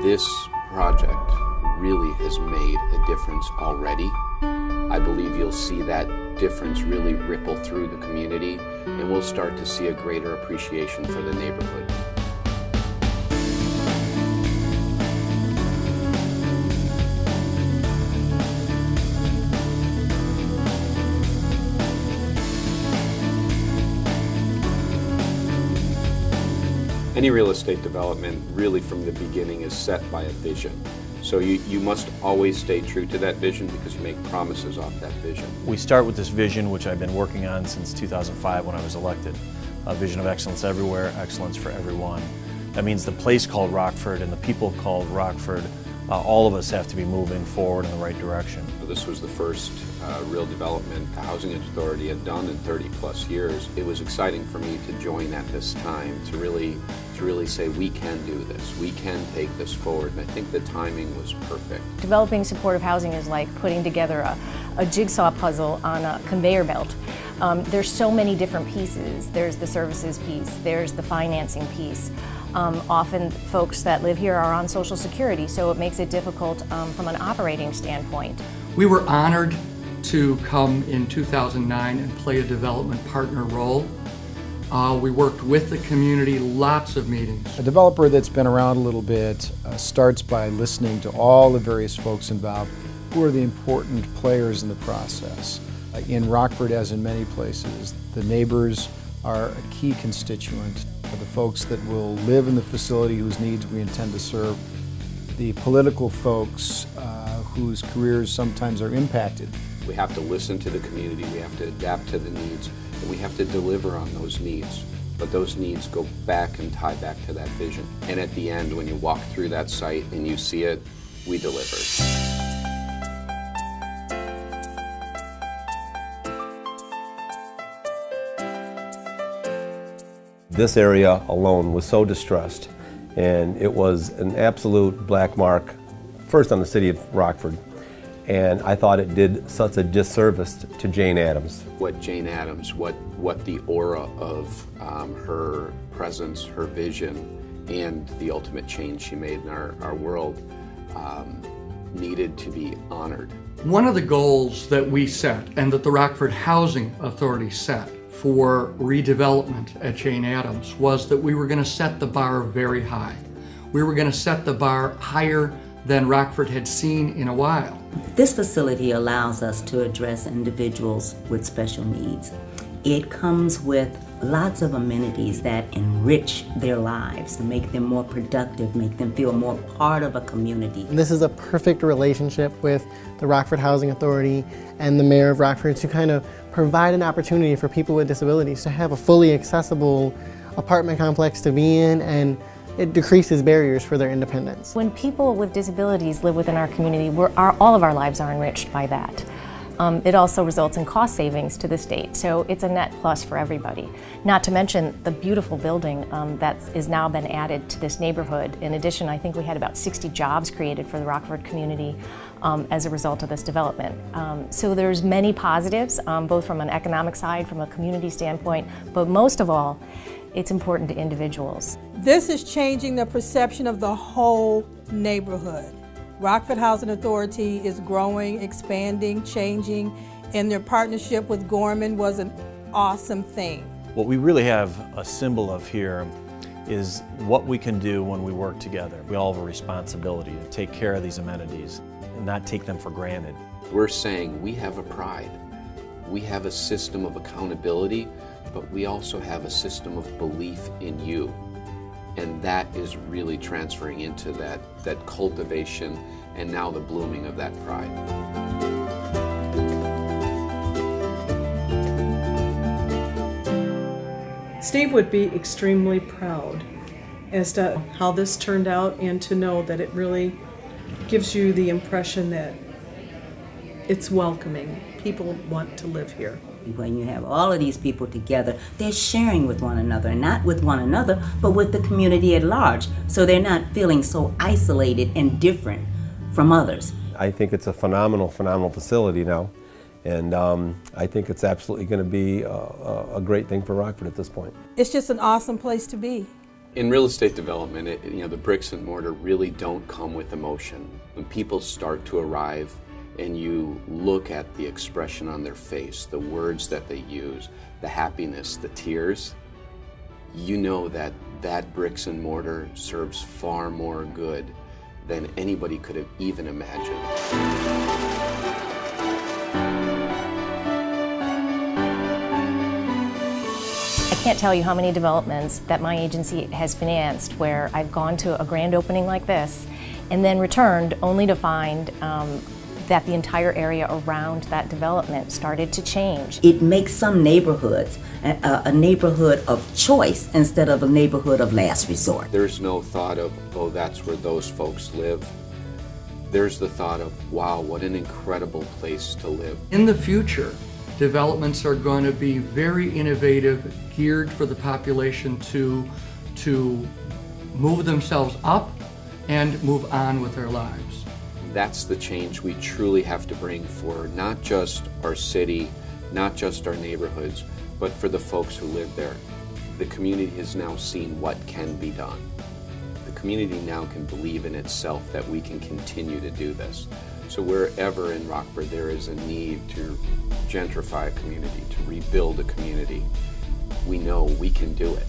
This project really has made a difference already. I believe you'll see that difference really ripple through the community, and we'll start to see a greater appreciation for the neighborhood. Any real estate development really from the beginning is set by a vision. So you must always stay true to that vision because you make promises off that vision. We start with this vision, which I've been working on since 2005 when I was elected. A vision of excellence everywhere, excellence for everyone. That means the place called Rockford and the people called Rockford, all of us have to be moving forward in the right direction. This was the first real development the Housing Authority had done in 30+ years. It was exciting for me to join at this time to really say we can do this, we can take this forward, and I think the timing was perfect. Developing supportive housing is like putting together a jigsaw puzzle on a conveyor belt. There's so many different pieces. There's the services piece, there's the financing piece. Often folks that live here are on Social Security, so it makes it difficult from an operating standpoint. We were honored to come in 2009 and play a development partner role. We worked with the community, lots of meetings. A developer that's been around a little bit starts by listening to all the various folks involved who are the important players in the process. In Rockford, as in many places, the neighbors are a key constituent. The folks that will live in the facility whose needs we intend to serve, the political folks whose careers sometimes are impacted. We have to listen to the community, we have to adapt to the needs, and we have to deliver on those needs. But those needs go back and tie back to that vision. And at the end, when you walk through that site and you see it, we deliver. This area alone was so distressed, and it was an absolute black mark, first on the city of Rockford, and I thought it did such a disservice to Jane Addams. What Jane Addams, what the aura of her presence, her vision, and the ultimate change she made in our world needed to be honored. One of the goals that we set and that the Rockford Housing Authority set for redevelopment at Jane Addams was that we were going to set the bar very high. We were going to set the bar higher than Rockford had seen in a while. This facility allows us to address individuals with special needs. It comes with lots of amenities that enrich their lives, to make them more productive, make them feel more part of a community. This is a perfect relationship with the Rockford Housing Authority and the Mayor of Rockford to kind of provide an opportunity for people with disabilities to have a fully accessible apartment complex to be in, and it decreases barriers for their independence. When people with disabilities live within our community, all of our lives are enriched by that. It also results in cost savings to the state, so it's a net plus for everybody. Not to mention the beautiful building that is now been added to this neighborhood. In addition, I think we had about 60 jobs created for the Rockford community as a result of this development. So there's many positives, both from an economic side, from a community standpoint, but most of all, it's important to individuals. This is changing the perception of the whole neighborhood. Rockford Housing Authority is growing, expanding, changing, and their partnership with Gorman was an awesome thing. What we really have a symbol of here is what we can do when we work together. We all have a responsibility to take care of these amenities and not take them for granted. We're saying we have a pride. We have a system of accountability, but we also have a system of belief in you. And that is really transferring into that cultivation and now the blooming of that pride. Steve would be extremely proud as to how this turned out, and to know that it really gives you the impression that it's welcoming. People want to live here. When you have all of these people together, they're sharing with one another, not with one another, but with the community at large. So they're not feeling so isolated and different from others. I think it's a phenomenal facility now, and I think it's absolutely going to be a great thing for Rockford at this point. It's just an awesome place to be. In real estate development, the bricks and mortar really don't come with emotion. When people start to arrive and you look at the expression on their face, the words that they use, the happiness, the tears, you know that that bricks and mortar serves far more good than anybody could have even imagined. I can't tell you how many developments that my agency has financed where I've gone to a grand opening like this and then returned only to find that the entire area around that development started to change. It makes some neighborhoods a neighborhood of choice instead of a neighborhood of last resort. There's no thought of, oh, that's where those folks live. There's the thought of, wow, what an incredible place to live. In the future, developments are going to be very innovative, geared for the population to move themselves up and move on with their lives. That's the change we truly have to bring for not just our city, not just our neighborhoods, but for the folks who live there. The community has now seen what can be done. The community now can believe in itself that we can continue to do this. So wherever in Rockford there is a need to gentrify a community, to rebuild a community, we know we can do it.